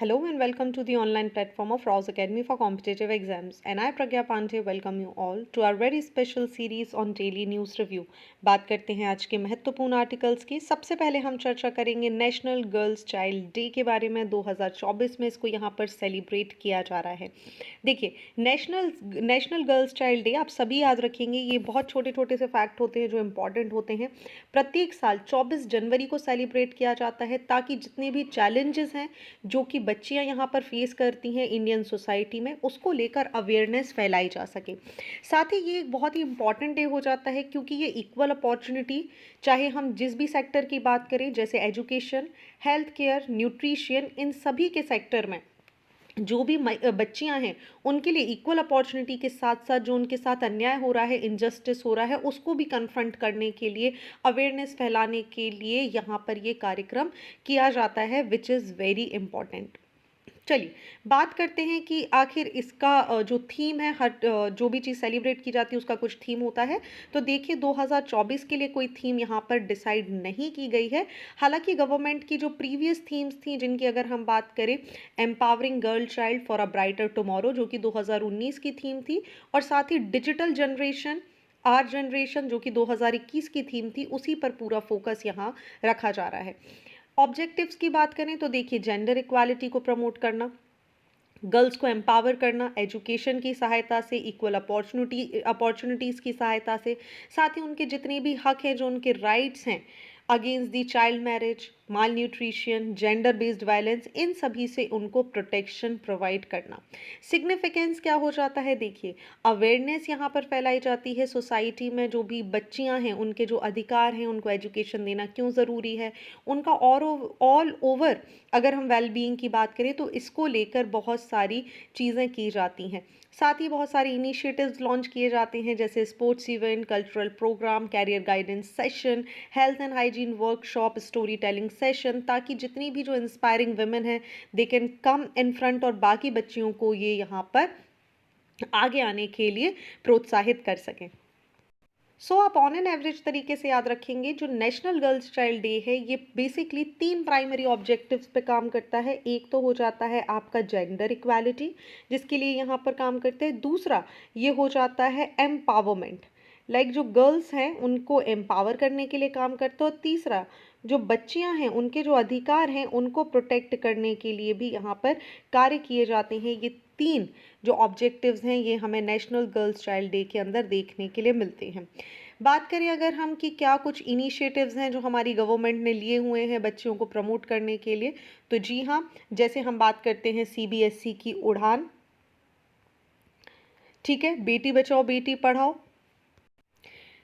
Hello and welcome to the online platform of Rouse Academy for Competitive Exams. And I, Pragya Pandey, welcome you all to our very special series on Daily News Review. बात करते हैं आज के महत्वपूर्ण articles की। सबसे पहले हम चर्चा करेंगे नेशनल गर्ल्स चाइल्ड डे के बारे में। 2024 में इसको यहाँ पर सेलिब्रेट किया जा रहा है। देखिए, नेशनल गर्ल्स चाइल्ड डे आप सभी याद रखेंगे। ये बहुत छोटे छोटे से फैक्ट होते हैं जो इम्पॉर्टेंट होते हैं। प्रत्येक साल 24 जनवरी को सेलिब्रेट किया जाता है ताकि जितने भी चैलेंजेस हैं जो कि बच्चियां यहाँ पर फेस करती हैं इंडियन सोसाइटी में, उसको लेकर अवेयरनेस फैलाई जा सके। साथ ही ये एक बहुत ही इंपॉर्टेंट डे हो जाता है क्योंकि ये इक्वल अपॉर्चुनिटी, चाहे हम जिस भी सेक्टर की बात करें, जैसे एजुकेशन, हेल्थ केयर, न्यूट्रिशन, इन सभी के सेक्टर में जो भी बच्चियां हैं उनके लिए इक्वल अपॉर्चुनिटी के साथ साथ जो उनके साथ अन्याय हो रहा है, इनजस्टिस हो रहा है, उसको भी कन्फ्रंट करने के लिए, अवेयरनेस फैलाने के लिए यहाँ पर ये कार्यक्रम किया जाता है, विच इज़ वेरी इंपॉर्टेंट। चलिए बात करते हैं कि आखिर इसका जो थीम है, हर जो भी चीज़ सेलिब्रेट की जाती है उसका कुछ थीम होता है। तो देखिए 2024 के लिए कोई थीम यहाँ पर डिसाइड नहीं की गई है। हालांकि गवर्नमेंट की जो प्रीवियस थीम्स थी, जिनकी अगर हम बात करें, empowering girl child for a brighter tomorrow, जो कि 2019 की थीम थी, और साथ ही डिजिटल जनरेशन, आर जनरेशन, जो कि 2021 की थीम थी, उसी पर पूरा फोकस यहाँ रखा जा रहा है। ऑब्जेक्टिव्स की बात करें तो देखिए, जेंडर इक्वालिटी को प्रमोट करना, गर्ल्स को एम्पावर करना एजुकेशन की सहायता से, इक्वल अपॉर्चुनिटीज़ की सहायता से, साथ ही उनके जितने भी हक हैं, जो उनके राइट्स हैं, against the child marriage, malnutrition, gender based violence, इन सभी से उनको प्रोटेक्शन प्रोवाइड करना। सिग्निफिकेंस क्या हो जाता है, देखिए अवेयरनेस यहाँ पर फैलाई जाती है सोसाइटी में। जो भी बच्चियाँ हैं उनके जो अधिकार हैं, उनको एजुकेशन देना क्यों ज़रूरी है, उनका ऑल ओवर अगर हम वेल बीइंग की बात करें तो इसको लेकर बहुत सारी चीज़ें की जाती हैं। साथ ही बहुत सारे इनिशिएटिव्स लॉन्च किए जाते हैं, जैसे sports event, cultural program, career guidance session, health and hygiene workshop, story telling session, ताकि जितनी भी जो इंस्पायरिंग वुमेन है दे कैन कम इन फ्रंट और बाकी बच्चियों को ये यहाँ पर आगे आने के लिए प्रोत्साहित कर सकें। सो आप ऑन एन एवरेज तरीके से याद रखेंगे, जो नेशनल गर्ल्स चाइल्ड डे है ये बेसिकली 3 प्राइमरी ऑब्जेक्टिव्स पे काम करता है। एक तो हो जाता है आपका जेंडर इक्वालिटी, जिसके लिए यहाँ पर काम करते हैं। दूसरा ये हो जाता है एम्पावरमेंट, लाइक जो गर्ल्स हैं उनको एम्पावर करने के लिए काम करते हैं। और तीसरा, जो बच्चियां हैं उनके जो अधिकार हैं उनको प्रोटेक्ट करने के लिए भी यहाँ पर कार्य किए जाते हैं। ये 3 जो ऑब्जेक्टिव्स हैं ये हमें नेशनल गर्ल्स चाइल्ड डे के अंदर देखने के लिए मिलते हैं। बात करें अगर हम कि क्या कुछ इनिशिएटिव्स हैं जो हमारी गवर्नमेंट ने लिए हुए हैं बच्चियों को प्रमोट करने के लिए, तो जी हाँ, जैसे हम बात करते हैं सीबीएसई की उड़ान, ठीक है, बेटी बचाओ बेटी पढ़ाओ,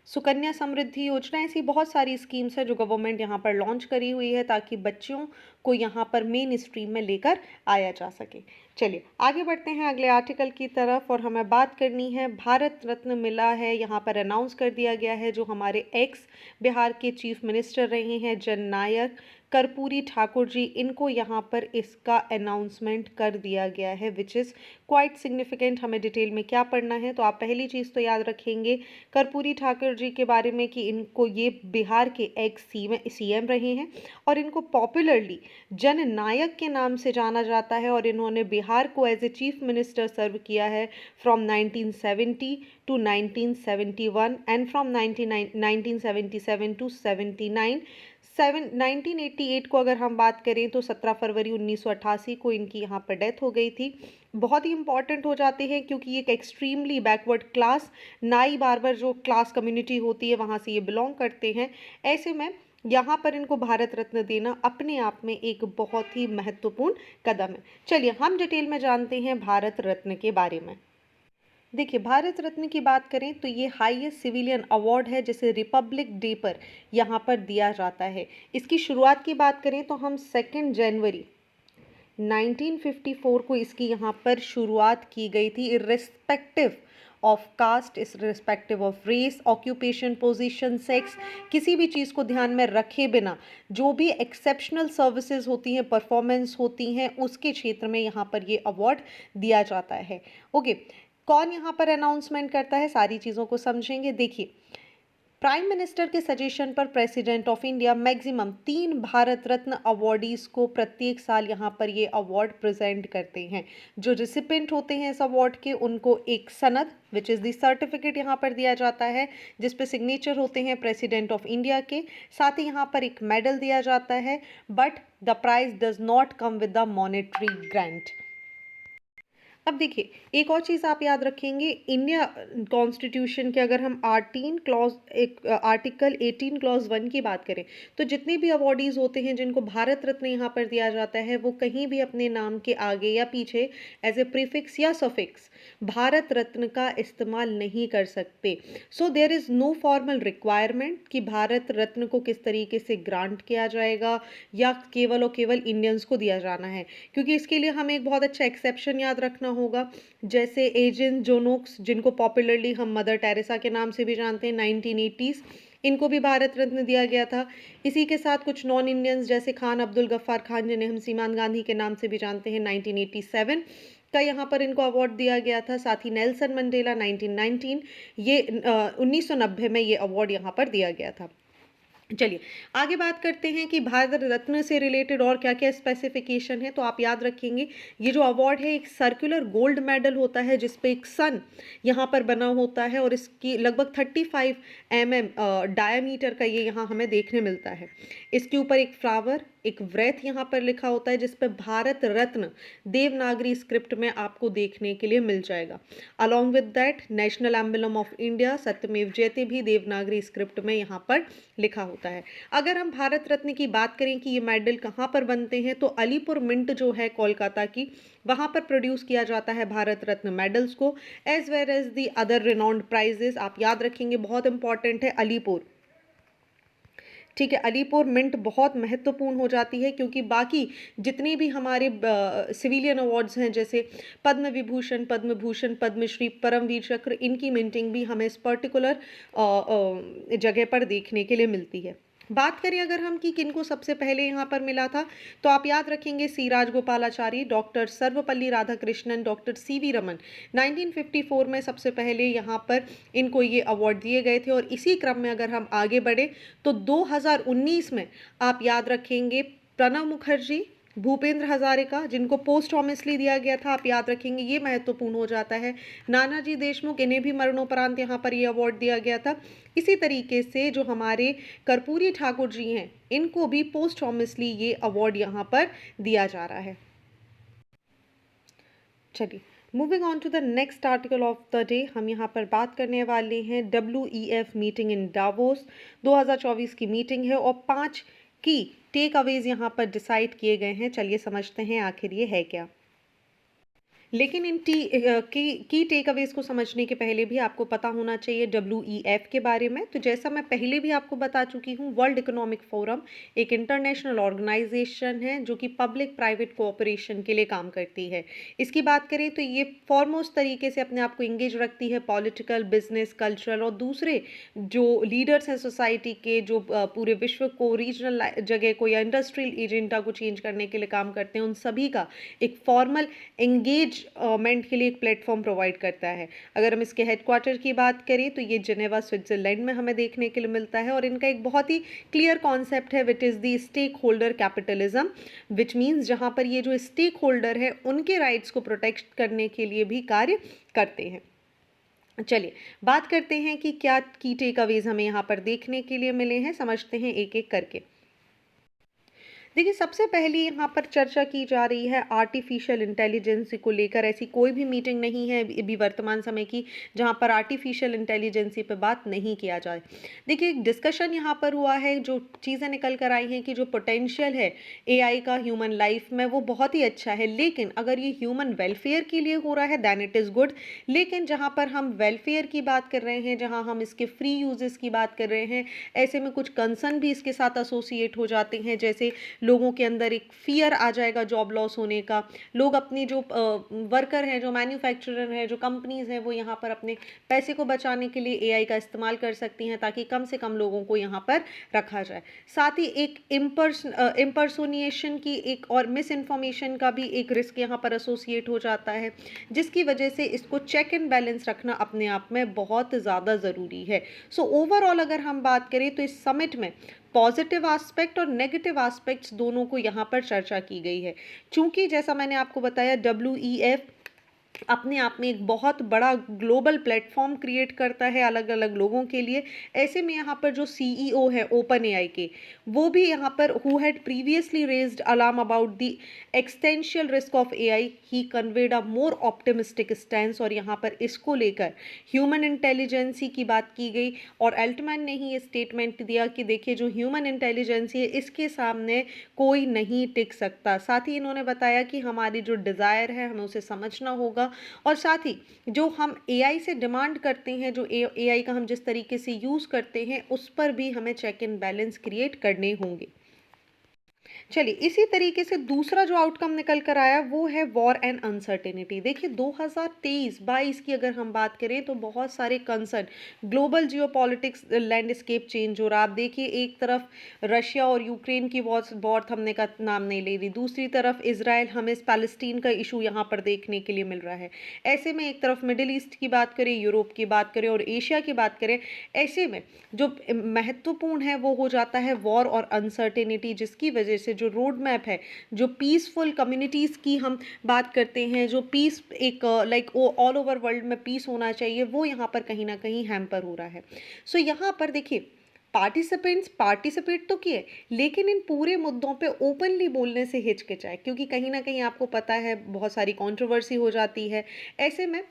सुकन्या समृद्धि योजना, ऐसी बहुत सारी स्कीम्स है जो गवर्नमेंट यहाँ पर लॉन्च करी हुई है ताकि बच्चियों को यहाँ पर मेन स्ट्रीम में लेकर आया जा सके। चलिए आगे बढ़ते हैं अगले आर्टिकल की तरफ, और हमें बात करनी है भारत रत्न मिला है, यहाँ पर अनाउंस कर दिया गया है। जो हमारे एक्स बिहार के चीफ मिनिस्टर रहे हैं जननायक कर्पूरी ठाकुर जी, इनको यहाँ पर इसका अनाउंसमेंट कर दिया गया है, विच इज़ क्वाइट सिग्निफिकेंट। हमें डिटेल में क्या पढ़ना है, तो आप पहली चीज़ तो याद रखेंगे कर्पूरी ठाकुर जी के बारे में कि इनको ये बिहार के एक्स सीएम रहे हैं और इनको पॉपुलरली जननायक के नाम से जाना जाता है, और इन्होंने बिहार को as a chief minister serve किया है from 1970 to 1971 and from 1977 to 79। 1988 को अगर हम बात करें तो 17 फरवरी 1988 को इनकी यहाँ पर डेथ हो गई थी। बहुत ही इंपॉर्टेंट हो जाते हैं क्योंकि ये एक एक्सट्रीमली बैकवर्ड क्लास, नाई बार्बर जो क्लास कम्युनिटी होती है वहाँ से ये बिलोंग करते हैं। ऐसे में यहाँ पर इनको भारत रत्न देना अपने आप में एक बहुत ही महत्वपूर्ण कदम है। चलिए हम डिटेल में जानते हैं भारत रत्न के बारे में। देखिए, भारत रत्न की बात करें तो ये हाईएस्ट सिविलियन अवार्ड है जिसे रिपब्लिक डे पर यहाँ पर दिया जाता है। इसकी शुरुआत की बात करें तो हम 2 जनवरी 1954 को इसकी यहाँ पर शुरुआत की गई थी। Irrespective of caste, irrespective of race, occupation, position, sex, किसी भी चीज़ को ध्यान में रखे बिना जो भी एक्सेप्शनल सर्विसेज होती हैं, परफॉर्मेंस होती हैं, उसके क्षेत्र में यहाँ पर ये अवार्ड दिया जाता है। ओके, कौन यहाँ पर अनाउंसमेंट करता है, सारी चीज़ों को समझेंगे। देखिए, प्राइम मिनिस्टर के सजेशन पर president of India maximum 3 Bharat Ratna awardees को प्रत्येक साल यहाँ पर ये अवार्ड प्रेजेंट करते हैं। जो रिसिपेंट होते हैं इस अवार्ड के, उनको एक सनद विच इज़ द सर्टिफिकेट यहाँ पर दिया जाता है, जिस पे सिग्नेचर होते हैं प्रेसिडेंट ऑफ इंडिया के। साथ ही यहाँ पर एक मेडल दिया जाता है, but the prize does not come with the monetary grant. अब देखिए, एक और चीज़ आप याद रखेंगे, इंडिया कॉन्स्टिट्यूशन के अगर हम आर्टिकल 18 क्लॉज 1 की बात करें, तो जितने भी अवॉर्डीज़ होते हैं जिनको भारत रत्न यहाँ पर दिया जाता है, वो कहीं भी अपने नाम के आगे या पीछे एज ए प्रीफिक्स या सफिक्स भारत रत्न का इस्तेमाल नहीं कर सकते। So there is no formal requirement कि भारत रत्न को किस तरीके से ग्रांट किया जाएगा या केवल और केवल इंडियंस को दिया जाना है, क्योंकि इसके लिए हमें एक बहुत अच्छा एक्सेप्शन याद रखना होगा। जैसे एजेन जोनोक्स, जिनको पॉपुलरली हम मदर टेरेसा के नाम से भी जानते हैं, 1980s, इनको भी भारत रत्न दिया गया था। इसी के साथ कुछ नॉन इंडियंस जैसे खान अब्दुल गफ्फार खान, जिन्हें हम सीमान गांधी के नाम से भी जानते हैं, 1987 का यहाँ पर इनको अवार्ड दिया गया था। साथ ही नेल्सन मंडेला 1919, ये 1990 में ये अवार्ड यहाँ पर दिया गया था। चलिए आगे बात करते हैं कि भारत रत्न से रिलेटेड और क्या क्या स्पेसिफिकेशन है। तो आप याद रखेंगे, ये जो अवार्ड है एक सर्कुलर गोल्ड मेडल होता है, जिसपे एक सन यहाँ पर बना होता है और इसकी लगभग 35 mm डायमीटर का ये यहाँ हमें देखने मिलता है। इसके ऊपर एक फ्लावर, एक व्रत यहाँ पर लिखा होता है, जिसपे भारत रत्न देवनागरी स्क्रिप्ट में आपको देखने के लिए मिल जाएगा। Along with that national emblem of India सत्यमेव जयते भी देवनागरी स्क्रिप्ट में यहाँ पर लिखा होता है। अगर हम भारत रत्न की बात करें कि ये मेडल कहाँ पर बनते हैं, तो अलीपुर मिंट जो है कोलकाता की, वहाँ पर प्रोड्यूस किया जाता है भारत रत्न मेडल्स को, as well as the other renowned prizes. आप याद रखेंगे, बहुत इंपॉर्टेंट है अलीपुर, ठीक है। अलीपुर मिंट बहुत महत्वपूर्ण हो जाती है, क्योंकि बाकी जितने भी हमारे सिविलियन अवार्ड्स हैं, जैसे पद्म विभूषण, पद्म भूषण, पद्मश्री, परमवीर चक्र, इनकी मिंटिंग भी हमें इस पर्टिकुलर जगह पर देखने के लिए मिलती है। बात करें अगर हम कि किनको सबसे पहले यहाँ पर मिला था, तो आप याद रखेंगे C Rajagopalachari, doctor Sarvepalli Radhakrishnan, doctor CV Raman, 1954 में सबसे पहले यहाँ पर इनको ये अवार्ड दिए गए थे। और इसी क्रम में अगर हम आगे बढ़े तो 2019 में आप याद रखेंगे प्रणब मुखर्जी, भूपेंद्र हजारिका, जिनको पोस्ट ऑमिसली दिया गया था, आप याद रखेंगे ये महत्वपूर्ण हो जाता है। नानाजी देशमुख, इन्हें भी मरणोपरांत यहाँ पर ये अवार्ड दिया गया था। इसी तरीके से जो हमारे कर्पूरी ठाकुर जी हैं, इनको भी पोस्ट ऑमिसली ये अवार्ड यहाँ पर दिया जा रहा है। चलिए moving on to the next article of the day, हम यहाँ पर बात करने वाले हैं WEF मीटिंग इन डावोस। 2024 की मीटिंग है और 5 की टेक अवेज यहाँ पर डिसाइड किए गए हैं। चलिए समझते हैं आखिर ये है क्या। लेकिन इन की टेक अवेज को समझने के पहले भी आपको पता होना चाहिए WEF के बारे में। तो जैसा मैं पहले भी आपको बता चुकी हूँ, वर्ल्ड इकोनॉमिक फोरम एक इंटरनेशनल ऑर्गेनाइजेशन है जो कि पब्लिक प्राइवेट कोऑपरेशन के लिए काम करती है। इसकी बात करें तो ये फॉरमोस्ट तरीके से अपने आप को इंगेज रखती है पॉलिटिकल, बिजनेस, कल्चरल और दूसरे जो लीडर्स हैं सोसाइटी के, जो पूरे विश्व को, रीजनल जगह को या इंडस्ट्रियल एजेंडा को चेंज करने के लिए काम करते हैं, उन सभी का एक फॉर्मल एंगेजमेंट के लिए एक प्लेटफॉर्म प्रोवाइड करता है। अगर हम इसके हेडक्वार्टर की बात करें तो ये जिनेवा स्विट्जरलैंड में हमें देखने के लिए मिलता है। और इनका एक बहुत ही क्लियर कॉन्सेप्ट है which is the stake holder capitalism, which means जहाँ पर ये जो स्टेक होल्डर है उनके राइट्स को प्रोटेक्ट करने के लिए भी कार्य करते हैं। चलिए बात करते हैं कि क्या की टेक अवेज हमें यहाँ पर देखने के लिए मिले हैं, समझते हैं एक एक करके। देखिए सबसे पहली यहाँ पर चर्चा की जा रही है आर्टिफिशियल इंटेलिजेंस को लेकर। ऐसी कोई भी मीटिंग नहीं है अभी वर्तमान समय की जहाँ पर आर्टिफिशियल इंटेलिजेंसी पे बात नहीं किया जाए। देखिए एक डिस्कशन यहाँ पर हुआ है, जो चीज़ें निकल कर आई हैं कि जो पोटेंशियल है AI का ह्यूमन लाइफ में वो बहुत ही अच्छा है, लेकिन अगर ये ह्यूमन वेलफेयर के लिए हो रहा है दैन इट इज़ गुड। लेकिन जहाँ पर हम वेलफेयर की बात कर रहे हैं, जहाँ हम इसके फ्री यूजेस की बात कर रहे हैं, ऐसे में कुछ कंसर्न भी इसके साथ एसोसिएट हो जाते हैं। जैसे लोगों के अंदर एक फ़ियर आ जाएगा जॉब लॉस होने का। लोग अपनी जो वर्कर हैं, जो मैन्युफैक्चरर हैं, जो कंपनीज़ हैं, वो यहाँ पर अपने पैसे को बचाने के लिए एआई का इस्तेमाल कर सकती हैं ताकि कम से कम लोगों को यहाँ पर रखा जाए। साथ ही एक इम्पर्सोनिएशन की एक और मिस इन्फॉर्मेशन का भी एक रिस्क यहाँ पर एसोसिएट हो जाता है, जिसकी वजह से इसको चेक एंड बैलेंस रखना अपने आप में बहुत ज़्यादा ज़रूरी है। सो ओवरऑल अगर हम बात करें तो इस समिट में पॉजिटिव एस्पेक्ट और नेगेटिव एस्पेक्ट्स दोनों को यहाँ पर चर्चा की गई है। चूंकि जैसा मैंने आपको बताया, WEF अपने आप में एक बहुत बड़ा ग्लोबल प्लेटफॉर्म क्रिएट करता है अलग अलग लोगों के लिए। ऐसे में यहाँ पर जो CEO है ओपन एआई के, वो भी यहाँ पर who had previously raised alarm about the existential risk of AI, he conveyed a more optimistic stance. और यहाँ पर इसको लेकर ह्यूमन इंटेलिजेंसी की बात की गई और अल्टमैन ने ही ये स्टेटमेंट दिया कि देखिए जो ह्यूमन इंटेलिजेंसी है इसके सामने कोई नहीं टिक सकता। साथ ही इन्होंने बताया कि हमारी जो डिज़ायर है हमें उसे समझना होगा और साथ ही जो हम एआई से डिमांड करते हैं, जो एआई का हम जिस तरीके से यूज़ करते हैं, उस पर भी हमें चेक एंड बैलेंस क्रिएट करने होंगे। चलिए, इसी तरीके से दूसरा जो आउटकम निकल कर आया वो है वॉर एंड अनसर्टेनिटी। देखिए 2023-22 की अगर हम बात करें तो बहुत सारे concern, global geopolitics landscape change हो रहा। आप देखिए एक तरफ रशिया और यूक्रेन की वॉर थमने का नाम नहीं ले रही, दूसरी तरफ इजराइल, हमें पैलेस्टीन का इशू यहाँ पर देखने के लिए मिल रहा है। ऐसे में एक तरफ मिडिल ईस्ट की बात करें, यूरोप की बात करें और एशिया की बात करें, ऐसे में जो महत्वपूर्ण है वो हो जाता है वॉर और अनसर्टेनिटी, जिसकी वजह से जो रोड मैप है, जो पीसफुल कम्युनिटीज़ की हम बात करते हैं, जो पीस एक लाइक ऑल ओवर वर्ल्ड में पीस होना चाहिए, वो यहाँ पर कहीं ना कहीं हैम्पर हो रहा है। सो यहाँ पर देखिए पार्टिसिपेंट्स पार्टिसिपेट तो किए, लेकिन इन पूरे मुद्दों पे ओपनली बोलने से हिचकिचाए, क्योंकि कहीं ना कहीं आपको पता है बहुत सारी कंट्रोवर्सी हो जाती है। ऐसे में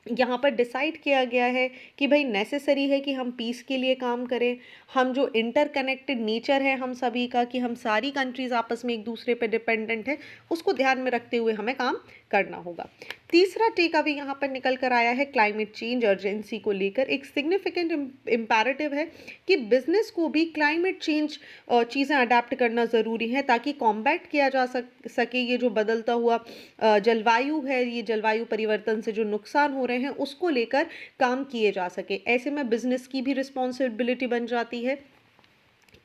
यहाँ पर डिसाइड किया गया है कि भाई नेसेसरी है कि हम पीस के लिए काम करें। हम जो इंटरकनेक्टेड नेचर है हम सभी का, कि हम सारी कंट्रीज़ आपस में एक दूसरे पे डिपेंडेंट है, उसको ध्यान में रखते हुए हमें काम करना होगा। तीसरा टेक अवे यहाँ पर निकल कर आया है क्लाइमेट चेंज अर्जेंसी को लेकर। एक सिग्निफिकेंट इम्पेरेटिव है कि बिजनेस को भी क्लाइमेट चेंज चीज़ें अडेप्ट करना ज़रूरी है ताकि कॉम्बैट किया जा सके ये जो बदलता हुआ जलवायु है, ये जलवायु परिवर्तन से जो नुकसान हो रहे हैं उसको लेकर काम किए जा सके। ऐसे में बिजनेस की भी रिस्पॉन्सिबिलिटी बन जाती है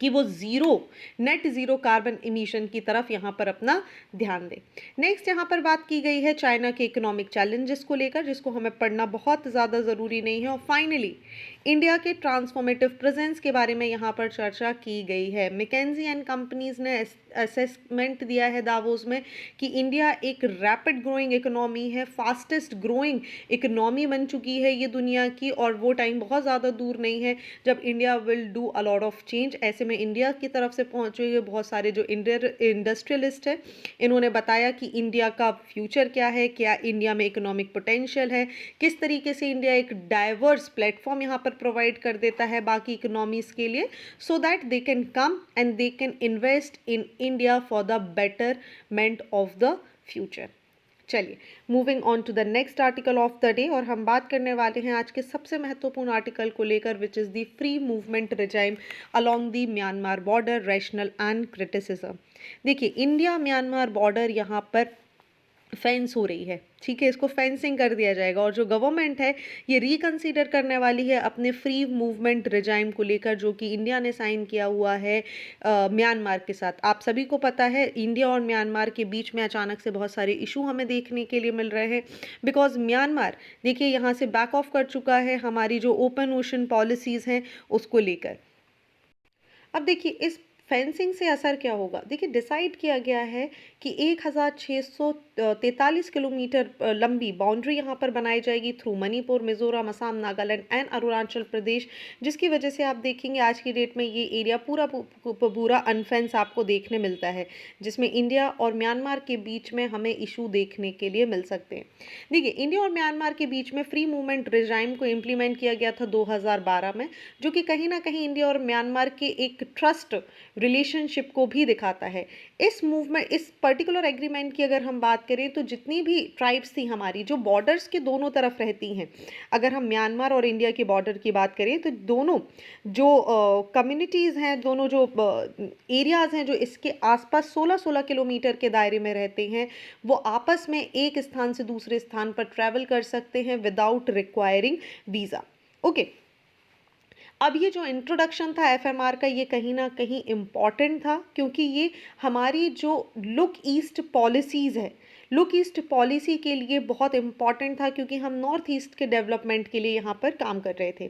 कि वो नेट ज़ीरो कार्बन इमिशन की तरफ यहाँ पर अपना ध्यान दें। नेक्स्ट यहाँ पर बात की गई है चाइना के इकोनॉमिक चैलेंजेस को लेकर, जिसको हमें पढ़ना बहुत ज़्यादा ज़रूरी नहीं है। और फाइनली इंडिया के ट्रांसफॉर्मेटिव प्रेजेंस के बारे में यहाँ पर चर्चा की गई है। मैकेंजी एंड कंपनीज ने असेसमेंट दिया है दावोस में कि इंडिया एक रैपिड ग्रोइंग इकोनॉमी है, फास्टेस्ट ग्रोइंग इकोनॉमी बन चुकी है ये दुनिया की, और वो टाइम बहुत ज़्यादा दूर नहीं है जब India will do a lot of change. ऐसे में इंडिया की तरफ से पहुँचे हुए बहुत सारे जो इंडस्ट्रियलिस्ट हैं, इन्होंने बताया कि इंडिया का फ्यूचर क्या है, क्या इंडिया में इकोनॉमिक पोटेंशियल है, किस तरीके से इंडिया एक डाइवर्स प्लेटफॉर्म यहाँ पर प्रोवाइड कर देता है बाकी इकोनॉमीज़ के लिए, so that they can come and they can invest in India for the betterment of the future. चलिए, moving on to the next article of the day, और हम बात करने वाले हैं आज के सबसे महत्वपूर्ण आर्टिकल को लेकर, which is the free movement regime along the Myanmar border, rational and criticism. देखिए इंडिया म्यांमार बॉर्डर यहाँ पर फेंस हो रही है, ठीक है, इसको फेंसिंग कर दिया जाएगा, और जो गवर्नमेंट है ये रिकंसीडर करने वाली है अपने फ्री मूवमेंट रिजाइम को लेकर, जो कि इंडिया ने साइन किया हुआ है म्यांमार के साथ। आप सभी को पता है इंडिया और म्यांमार के बीच में अचानक से बहुत सारे इशू हमें देखने के लिए मिल रहे हैं, बिकॉज म्यांमार देखिए यहाँ से बैक ऑफ कर चुका है हमारी जो ओपन ओशन पॉलिसीज़ हैं उसको लेकर। अब देखिए इस फेंसिंग से असर क्या होगा। देखिए डिसाइड किया गया है कि 1643 किलोमीटर लंबी बाउंड्री यहाँ पर बनाई जाएगी थ्रू मणिपुर, मिजोरम, असम, नागालैंड एंड अरुणाचल प्रदेश, जिसकी वजह से आप देखेंगे आज की डेट में ये एरिया पूरा अनफेंस आपको देखने मिलता है, जिसमें इंडिया और म्यांमार के बीच में हमें इशू देखने के लिए मिल सकते हैं। देखिए इंडिया और म्यांमार के बीच में फ्री मूवमेंट रिजाइम को इम्प्लीमेंट किया गया था 2012 में, जो कि कहीं ना कहीं इंडिया और म्यांमार के एक ट्रस्ट रिलेशनशिप को भी दिखाता है। इस मूवमेंट, इस पर्टिकुलर एग्रीमेंट की अगर हम बात करें तो जितनी भी ट्राइब्स थी हमारी जो बॉर्डर्स के दोनों तरफ रहती हैं, अगर हम म्यांमार और इंडिया की बॉर्डर की बात करें तो दोनों जो कम्युनिटीज़ हैं, दोनों जो एरियाज़ हैं जो इसके आसपास 16-16 किलोमीटर के दायरे में रहते हैं, वो आपस में एक स्थान से दूसरे स्थान पर ट्रैवल कर सकते हैं विदाउट रिक्वायरिंग वीज़ा। ओके, अब ये जो इंट्रोडक्शन था एफएमआर का, ये कहीं ना कहीं इम्पॉर्टेंट था क्योंकि ये हमारी जो लुक ईस्ट पॉलिसीज़ है, लुक ईस्ट पॉलिसी के लिए बहुत इम्पॉर्टेंट था क्योंकि हम नॉर्थ ईस्ट के डेवलपमेंट के लिए यहाँ पर काम कर रहे थे।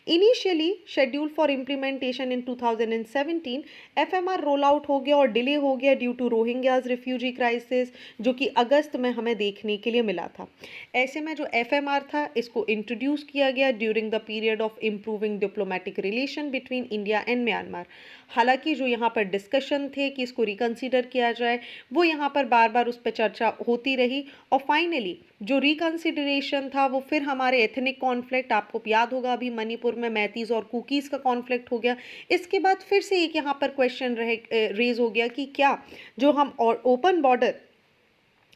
Initially schedule for implementation in 2017 FMR roll out हो गया और डिले हो गया due to Rohingyas refugee crisis, जो कि अगस्त में हमें देखने के लिए मिला था। ऐसे में जो एफएमआर था इसको इंट्रोड्यूस किया गया during the period of improving diplomatic relation between India and Myanmar. हालांकि जो यहाँ पर डिस्कशन थे कि इसको रिकंसीडर किया जाए, वो यहाँ पर बार बार उस पर चर्चा होती रही और फाइनली जो रिकंसिडरेशन था वो फिर हमारे एथनिक कॉन्फ्लिक्ट, आपको याद होगा अभी मणिपुर में मैतीज और कुकीज़ का कॉन्फ्लिक्ट हो गया। इसके बाद फिर से एक यहाँ पर क्वेश्चन रेज हो गया कि क्या जो हम open border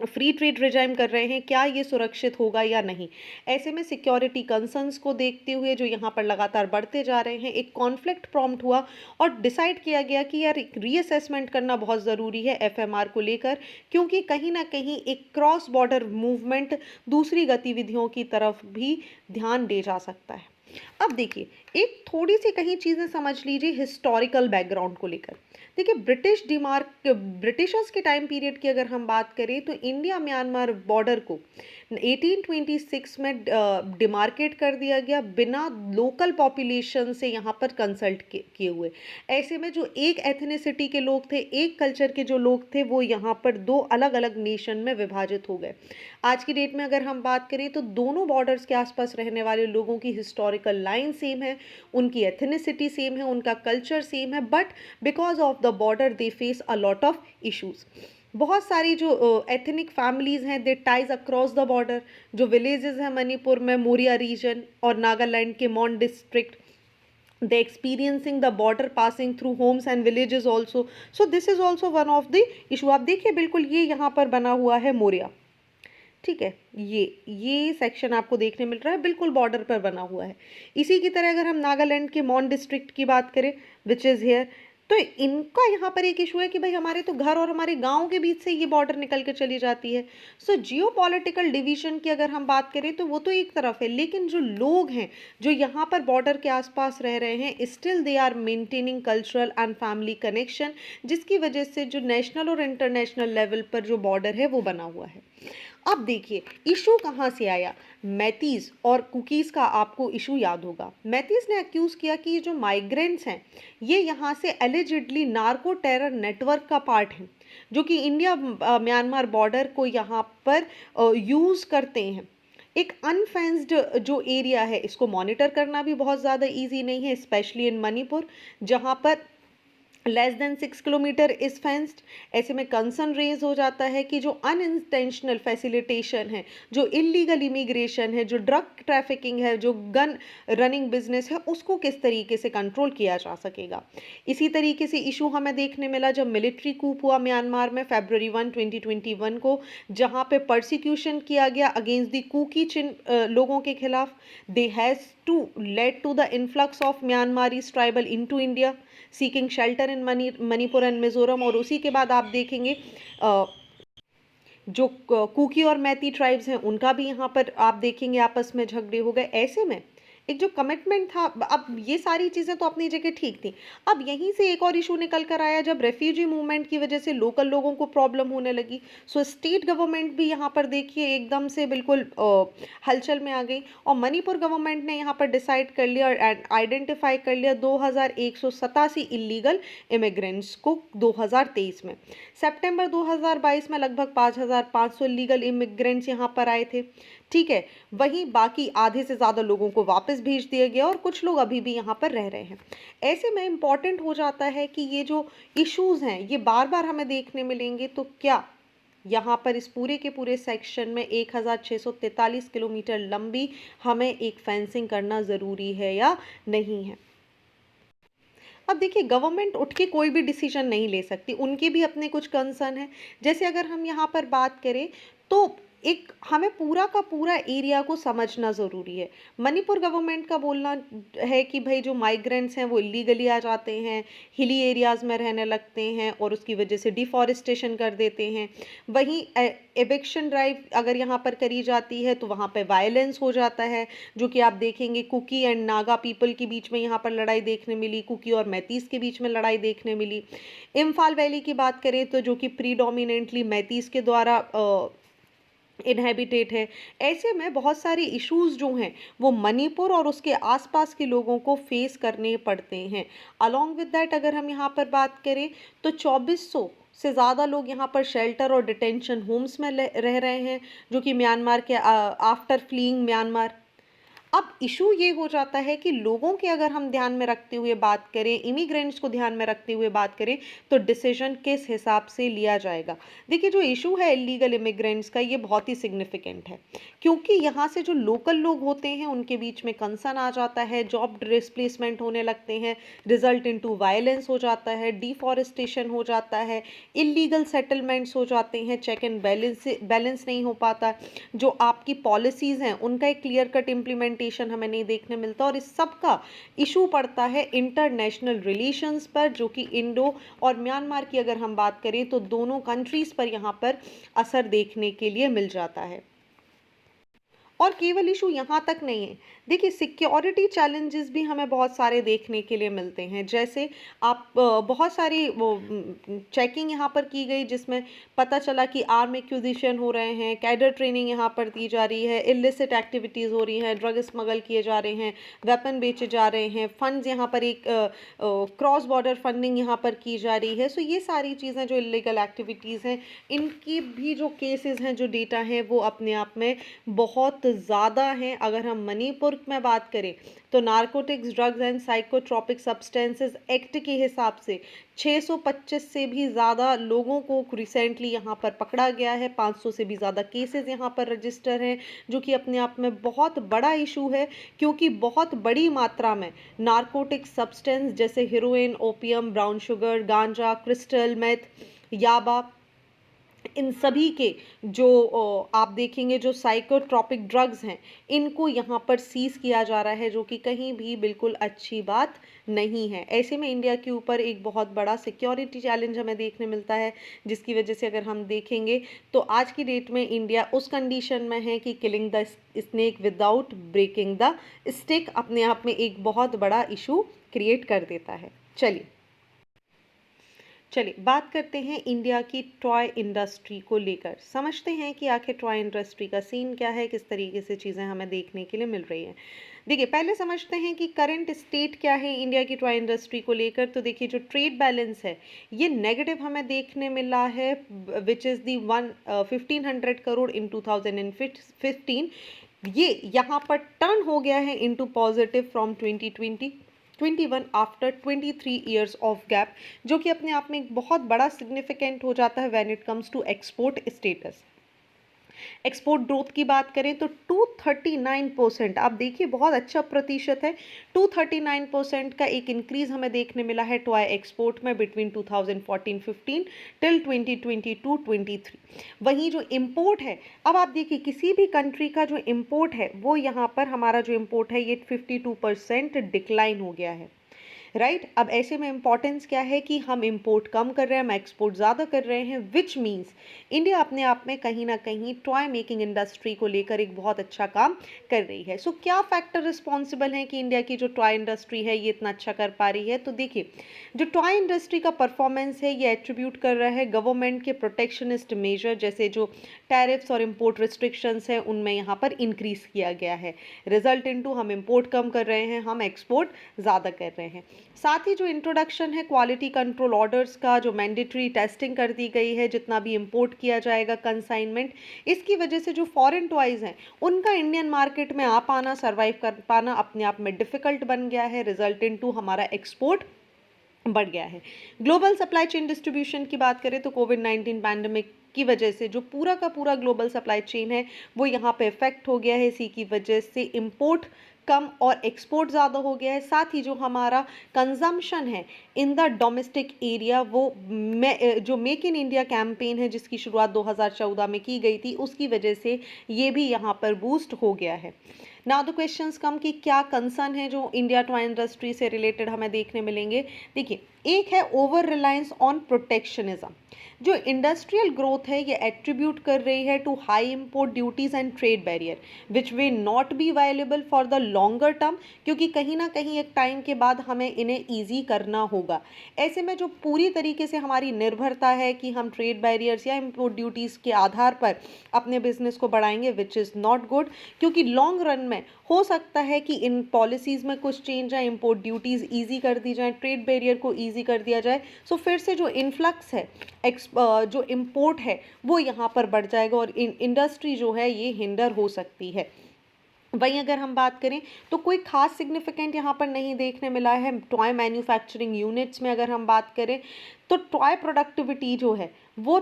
free trade regime कर रहे हैं, क्या ये सुरक्षित होगा या नहीं। ऐसे में सिक्योरिटी कंसर्न्स को देखते हुए जो यहाँ पर लगातार बढ़ते जा रहे हैं, एक कॉन्फ्लिक्ट प्रॉम्प्ट हुआ और डिसाइड किया गया कि यार एक रीअसेसमेंट करना बहुत ज़रूरी है एफएमआर को लेकर, क्योंकि कहीं ना कहीं एक क्रॉस बॉर्डर मूवमेंट दूसरी गतिविधियों की तरफ भी ध्यान दे जा सकता है। अब देखिए, एक थोड़ी सी कहीं चीज़ें समझ लीजिए हिस्टोरिकल बैकग्राउंड को लेकर। देखिए, ब्रिटिशर्स के टाइम पीरियड की अगर हम बात करें तो इंडिया म्यांमार बॉर्डर को 1826 में डिमार्केट कर दिया गया बिना लोकल पॉपुलेशन से यहाँ पर कंसल्ट किए हुए। ऐसे में जो एक एथनिसिटी के लोग थे, एक कल्चर के जो लोग थे, वो यहाँ पर दो अलग अलग नेशन में विभाजित हो गए। आज की डेट में अगर हम बात करें तो दोनों बॉर्डर्स के आसपास रहने वाले लोगों की हिस्टोरिकल लाइन सेम है, उनकी एथनिसिटी सेम है, उनका कल्चर सेम है, but because of the border they face a lot of issues. बहुत सारी जो एथनिक फैमिलीज हैं दे टाइज अक्रॉस द बॉर्डर। जो विलेजेस हैं मणिपुर में मोरिया रीजन और नागालैंड के मॉन district, they experiencing the border passing through homes and villages also, so this is also one of the issue। आप देखिए बिल्कुल ये यहाँ पर बना हुआ है मोरिया, ठीक है, ये सेक्शन आपको देखने मिल रहा है, बिल्कुल बॉर्डर पर बना हुआ है। इसी की तरह अगर हम नागालैंड के मॉन डिस्ट्रिक्ट की बात करें विच इज़ हेयर, तो इनका यहाँ पर एक इशू है कि भाई हमारे तो घर और हमारे गांव के बीच से ये बॉर्डर निकल के चली जाती है। सो जियो पॉलिटिकल डिवीजन की अगर हम बात करें तो वो तो एक तरफ है, लेकिन जो लोग हैं जो यहाँ पर बॉर्डर के आसपास रह रहे हैं, still they are maintaining cultural and family connection, जिसकी वजह से जो नेशनल और इंटरनेशनल लेवल पर जो बॉर्डर है वो बना हुआ है। अब देखिए इशू कहाँ से आया। मैतीज और कुकीज़ का आपको इशू याद होगा। मैतीज ने अक्यूज़ किया कि ये जो माइग्रेंट्स हैं ये यहाँ से एलिजिडली नार्को टेरर नेटवर्क का पार्ट हैं, जो कि इंडिया म्यांमार बॉर्डर को यहाँ पर यूज़ करते हैं। एक अनफेंस्ड जो एरिया है इसको मॉनिटर करना भी बहुत ज़्यादा इजी नहीं है, स्पेशली इन मणिपुर जहाँ पर less than 6 kilometre is fenced. ऐसे में कंसर्न रेज हो जाता है कि जो अनइंटेंशनल फैसिलिटेशन है, जो इलीगल इमिग्रेशन है, जो ड्रग ट्रैफिकिंग है, जो गन रनिंग बिजनेस है, उसको किस तरीके से कंट्रोल किया जा सकेगा। इसी तरीके से इशू हमें देखने मिला जब मिलिट्री कूप हुआ म्यांमार में फरवरी 1, 2021 को, जहां पे परसिक्यूशन किया गया अगेंस्ट द कुकी चिन लोगों के खिलाफ। They has to led to the influx of Myanmarese tribal into India seeking shelter in Manipur and Mizoram. और उसी के बाद आप देखेंगे जो कुकी और मैती ट्राइब्स हैं उनका भी यहाँ पर आप देखेंगे आपस में झगड़े हो गए। ऐसे में एक जो कमिटमेंट था, अब ये सारी चीज़ें तो अपनी जगह ठीक थी, अब यहीं से एक और इशू निकल कर आया जब रेफ्यूजी मूवमेंट की वजह से लोकल लोगों को प्रॉब्लम होने लगी। सो स्टेट गवर्नमेंट भी यहाँ पर देखिए एकदम से बिल्कुल हलचल में आ गई और मणिपुर गवर्नमेंट ने यहाँ पर डिसाइड कर लिया और आइडेंटिफाई कर लिया 2187 इलीगल इमिग्रेंट्स को 2023 में। सितंबर 2022 में लगभग 5500 लीगल इमिग्रेंट्स यहाँ पर आए थे, ठीक है। वहीं बाकी आधे से ज़्यादा लोगों को वापस भेज दिया गया और कुछ लोग अभी भी यहाँ पर रह रहे हैं। ऐसे में इम्पॉर्टेंट हो जाता है कि ये जो इश्यूज़ हैं ये बार बार हमें देखने मिलेंगे, तो क्या यहाँ पर इस पूरे के पूरे सेक्शन में 1643 किलोमीटर लंबी हमें एक फेंसिंग करना ज़रूरी है या नहीं है। अब देखिए गवर्नमेंट उठ के कोई भी डिसीजन नहीं ले सकती, उनके भी अपने कुछ कंसर्न हैं। जैसे अगर हम यहाँ पर बात करें तो एक हमें पूरा का पूरा एरिया को समझना ज़रूरी है। मणिपुर गवर्नमेंट का बोलना है कि भई जो माइग्रेंट्स हैं वो इल्लीगली आ जाते हैं, हिली एरियाज़ में रहने लगते हैं और उसकी वजह से डिफ़ॉरेस्टेशन कर देते हैं। वहीं एविक्शन ड्राइव अगर यहाँ पर करी जाती है तो वहाँ पे वायलेंस हो जाता है, जो कि आप देखेंगे कुकी एंड नागा पीपल के बीच में यहाँ पर लड़ाई देखने मिली, कुकी और मैतीस के बीच में लड़ाई देखने मिली। इम्फाल वैली की बात करें तो जो कि प्रीडोमिनेंटली मैतीस के द्वारा इनहेबिटेट है। ऐसे में बहुत सारे इश्यूज जो हैं वो मणिपुर और उसके आसपास के लोगों को फेस करने पड़ते हैं। अलॉन्ग विद दैट अगर हम यहाँ पर बात करें तो 2400 से ज़्यादा लोग यहाँ पर शेल्टर और डिटेंशन होम्स में रह रहे हैं, जो कि म्यांमार के आफ्टर फ्लीइंग म्यांमार। अब इशू ये हो जाता है कि लोगों के अगर हम ध्यान में रखते हुए बात करें, इमिग्रेंट्स को ध्यान में रखते हुए बात करें, तो डिसीजन किस हिसाब से लिया जाएगा। देखिए जो इशू है इलीगल इमिग्रेंट्स का, ये बहुत ही सिग्निफिकेंट है, क्योंकि यहाँ से जो लोकल लोग होते हैं उनके बीच में कंसर्न आ जाता है, जॉब डिस्प्लेसमेंट होने लगते हैं, रिजल्ट इनटू वायलेंस हो जाता है, डिफॉरेस्टेशन हो जाता है, इलीगल सेटलमेंट्स हो जाते हैं, चेक एंड बैलेंस नहीं हो पाता, जो आपकी पॉलिसीज़ हैं उनका एक क्लियर कट इम्प्लीमेंटेशन हमें नहीं देखने मिलता, और इस सब का इशू पड़ता है इंटरनेशनल रिलेशंस पर, जो कि इंडो और म्यांमार की अगर हम बात करें तो दोनों कंट्रीज़ पर यहाँ पर असर देखने के लिए मिल जाता है। और केवल इशू यहाँ तक नहीं है, देखिए सिक्योरिटी चैलेंजेस भी हमें बहुत सारे देखने के लिए मिलते हैं। जैसे आप बहुत सारी वो चेकिंग यहाँ पर की गई, जिसमें पता चला कि आर्म एक्विजिशन हो रहे हैं, कैडर ट्रेनिंग यहाँ पर दी जा रही है, इलिसिट एक्टिविटीज़ हो रही हैं, ड्रग स्मगल किए जा रहे हैं, वेपन बेचे जा रहे हैं, फंड्स यहाँ पर एक क्रॉस बॉर्डर फंडिंग यहाँ पर की जा रही है। सो ये सारी चीज़ें जो इलीगल एक्टिविटीज़ हैं, इनकी भी जो केसेस हैं, जो डेटा है वो अपने आप में बहुत ज़्यादा हैं। अगर हम मणिपुर में बात करें तो narcotics drugs and psychotropic substances act के हिसाब से 625 से भी ज़्यादा लोगों को रिसेंटली यहाँ पर पकड़ा गया है, 500 से भी ज़्यादा केसेस यहाँ पर रजिस्टर हैं, जो कि अपने आप में बहुत बड़ा इशू है, क्योंकि बहुत बड़ी मात्रा में नारकोटिक सब्सटेंस जैसे हीरोइन, ओपियम, ब्राउन शुगर, गांजा, क्रिस्टल मेथ, याबा, इन सभी के जो आप देखेंगे जो साइकोट्रॉपिक ड्रग्स हैं, इनको यहाँ पर सीज किया जा रहा है, जो कि कहीं भी बिल्कुल अच्छी बात नहीं है। ऐसे में इंडिया के ऊपर एक बहुत बड़ा सिक्योरिटी चैलेंज हमें देखने मिलता है, जिसकी वजह से अगर हम देखेंगे तो आज की डेट में इंडिया उस कंडीशन में है कि killing the snake without breaking the stick अपने आप में एक बहुत बड़ा इशू क्रिएट कर देता है। चलिए बात करते हैं इंडिया की टॉय इंडस्ट्री को लेकर, समझते हैं कि आखिर टॉय इंडस्ट्री का सीन क्या है, किस तरीके से चीज़ें हमें देखने के लिए मिल रही हैं। देखिए पहले समझते हैं कि करंट स्टेट क्या है इंडिया की टॉय इंडस्ट्री को लेकर। तो देखिए जो ट्रेड बैलेंस है ये नेगेटिव हमें देखने मिला है, विच इज़ दी 1500 करोड़ इन 2015। ये यहाँ पर टर्न हो गया है into positive from 2021 after 23 years of gap, जो कि अपने आप में एक बहुत बड़ा सिग्निफिकेंट हो जाता है when it comes to export status. Export growth की बात करें तो 239%, आप देखिए बहुत अच्छा प्रतिशत है, 239% का एक इंक्रीज हमें देखने मिला है टॉय एक्सपोर्ट में बिटवीन 2014-15 टिल 2022-23। वहीं जो इंपोर्ट है, अब आप देखिए किसी भी कंट्री का जो इंपोर्ट है वो यहाँ पर हमारा जो इंपोर्ट है ये 52% डिक्लाइन हो गया है, राइट। अब ऐसे में इंपॉर्टेंस क्या है कि हम इंपोर्ट कम कर रहे हैं, हम एक्सपोर्ट ज़्यादा कर रहे हैं, विच मीन्स इंडिया अपने आप में कहीं ना कहीं टॉय मेकिंग इंडस्ट्री को लेकर एक बहुत अच्छा काम कर रही है। सो क्या फैक्टर रिस्पॉन्सिबल हैं कि इंडिया की जो टॉय इंडस्ट्री है ये इतना अच्छा कर पा रही है। तो देखिए जो टॉय इंडस्ट्री का परफॉर्मेंस है ये एट्रीब्यूट कर रहा है गवर्नमेंट के प्रोटेक्शनिस्ट मेजर, जैसे जो टैरिफ्स और इम्पोर्ट रिस्ट्रिक्शंस हैं उनमें यहाँ पर इंक्रीज किया गया है। रिजल्ट इनटू हम इम्पोर्ट कम कर रहे हैं, हम एक्सपोर्ट ज़्यादा कर रहे हैं। साथ ही जो इंट्रोडक्शन है क्वालिटी कंट्रोल ऑर्डर्स का, जो मैंडेटरी टेस्टिंग कर दी गई है जितना भी इंपोर्ट किया जाएगा कंसाइनमेंट, इसकी वजह से जो फॉरेन टॉयज़ हैं उनका इंडियन मार्केट में आ पाना, सर्वाइव कर पाना अपने आप में डिफ़िकल्ट बन गया है। रिजल्ट इनटू हमारा एक्सपोर्ट बढ़ गया है। ग्लोबल सप्लाई चेन डिस्ट्रीब्यूशन की बात करें तो कोविड-19 पैंडेमिक की वजह से जो पूरा का पूरा ग्लोबल सप्लाई चेन है वो यहाँ पे इफेक्ट हो गया है। इसी की वजह से इंपोर्ट कम और एक्सपोर्ट ज़्यादा हो गया है। साथ ही जो हमारा कंजम्पशन है इन द डोमेस्टिक एरिया, वो जो मेक इन इंडिया कैंपेन है जिसकी शुरुआत 2014 में की गई थी, उसकी वजह से ये भी यहाँ पर बूस्ट हो गया है। नाउ द क्वेश्चंस कम कि क्या कंसर्न है जो इंडिया टॉय इंडस्ट्री से रिलेटेड हमें देखने मिलेंगे। देखिए, एक है ओवर रिलायंस ऑन प्रोटेक्शनिज्म। जो इंडस्ट्रियल ग्रोथ है ये एट्रीब्यूट कर रही है to high import duties and trade barrier which way not be available for the longer term, क्योंकि कहीं ना कहीं एक टाइम के बाद हमें इन्हें ईजी करना होगा। ऐसे में जो पूरी तरीके से हमारी निर्भरता है कि हम ट्रेड बैरियर्स या इंपोर्ट ड्यूटीज़ के आधार पर अपने बिजनेस को बढ़ाएंगे, विच इज़ नॉट गुड, क्योंकि लॉन्ग रन में हो सकता है कि इन पॉलिसीज़ में कुछ चेंज आए, इंपोर्ट ड्यूटीज़ ईजी कर दी जाए, ट्रेड बैरियर को ईजी कर दिया जाए, सो फिर से जो इन्फ्लक्स है, जो इंपोर्ट है वो यहाँ पर बढ़ जाएगा और इंडस्ट्री जो है ये हिंडर हो सकती है। वहीं अगर हम बात करें तो कोई खास सिग्निफिकेंट यहाँ पर नहीं देखने मिला है। टॉय मैन्युफैक्चरिंग यूनिट्स में अगर हम बात करें तो टॉय प्रोडक्टिविटी जो है वो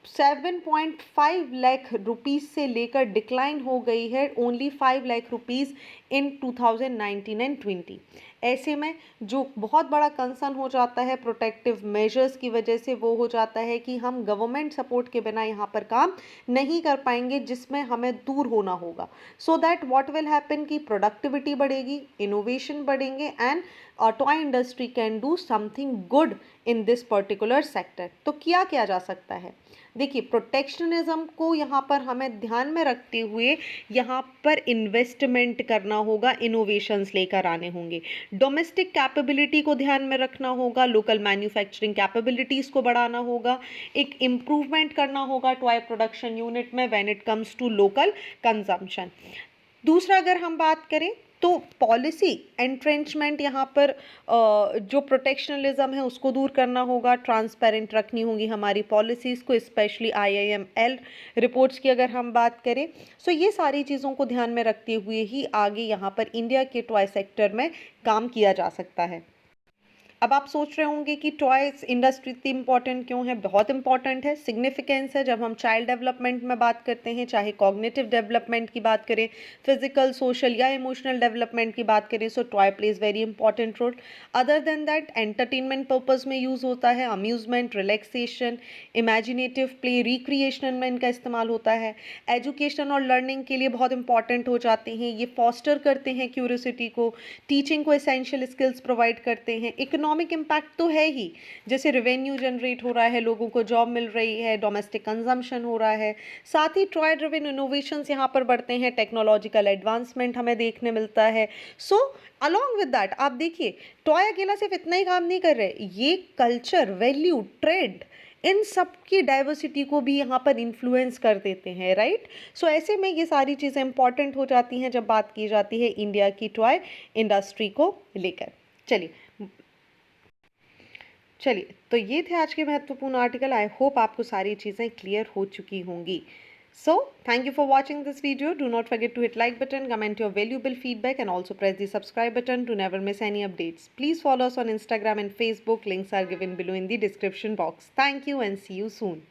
7.5 लाख रुपीज़ से लेकर डिक्लाइन हो गई है only 5 lakh rupees in 2019 and 20। ऐसे में जो बहुत बड़ा कंसर्न हो जाता है प्रोटेक्टिव मेजर्स की वजह से, वो हो जाता है कि हम गवर्नमेंट सपोर्ट के बिना यहाँ पर काम नहीं कर पाएंगे, जिसमें हमें दूर होना होगा। So that what will happen कि प्रोडक्टिविटी बढ़ेगी, इनोवेशन बढ़ेंगे and toy industry can do something good in this particular sector. तो किया जा सकता है। देखिए, प्रोटेक्शनिज्म को यहाँ पर हमें ध्यान में रखते हुए यहाँ पर इन्वेस्टमेंट करना होगा, इनोवेशंस लेकर आने होंगे, डोमेस्टिक कैपेबिलिटी को ध्यान में रखना होगा, लोकल मैन्युफैक्चरिंग कैपेबिलिटीज़ को बढ़ाना होगा, एक इम्प्रूवमेंट करना होगा टॉय प्रोडक्शन यूनिट में when it comes to local consumption. दूसरा अगर हम बात करें तो पॉलिसी एंट्रेंचमेंट, यहाँ पर जो प्रोटेक्शनलिज्म है उसको दूर करना होगा, ट्रांसपेरेंट रखनी होगी हमारी पॉलिसीज़ को, स्पेशली IIML रिपोर्ट्स की अगर हम बात करें। सो ये सारी चीज़ों को ध्यान में रखते हुए ही आगे यहाँ पर इंडिया के टॉय सेक्टर में काम किया जा सकता है। अब आप सोच रहे होंगे कि टॉयज इंडस्ट्री इतनी इंपॉर्टेंट क्यों है। बहुत इंपॉर्टेंट है, सिग्निफिकेंस है। जब हम चाइल्ड डेवलपमेंट में बात करते हैं, चाहे कॉग्निटिव डेवलपमेंट की बात करें, फिजिकल, सोशल या इमोशनल डेवलपमेंट की बाट करें, so toy plays very important role. Other than that entertainment purpose में यूज़ होता है, amusement, relaxation, imaginative play, recreational में इनका इस्तेमाल होता है। एजुकेशन और लर्निंग के लिए बहुत इंपॉर्टेंट हो जाते हैं, ये फॉस्टर करते हैं क्यूरियोसिटी को, टीचिंग को एसेंशियल स्किल्स प्रोवाइड करते हैं। इकोनॉमिक इम्पैक्ट तो है ही, जैसे रेवेन्यू जनरेट हो रहा है, लोगों को जॉब मिल रही है, डोमेस्टिक कंजम्पशन हो रहा है, साथ ही टॉय ड्रिवन इनोवेशंस यहाँ पर बढ़ते हैं, टेक्नोलॉजिकल एडवांसमेंट हमें देखने मिलता है। सो अलॉन्ग विद दैट आप देखिए, टॉय अकेला सिर्फ इतना ही काम नहीं कर रहे, ये कल्चर, वैल्यू, ट्रेड, इन सब की डाइवर्सिटी को भी यहाँ पर इन्फ्लुएंस कर देते हैं, राइट। सो ऐसे में ये सारी चीज़ें इंपॉर्टेंट हो जाती हैं जब बात की जाती है इंडिया की टॉय इंडस्ट्री को लेकर। चलिए, तो ये थे आज के महत्वपूर्ण आर्टिकल। आई होप आपको सारी चीज़ें क्लियर हो चुकी होंगी। So thank you for watching this video. Do not forget to hit like button, comment your valuable feedback and also press the subscribe button to never miss any updates. Please follow us on Instagram and Facebook. Links are given below in the description box. Thank you and see you soon.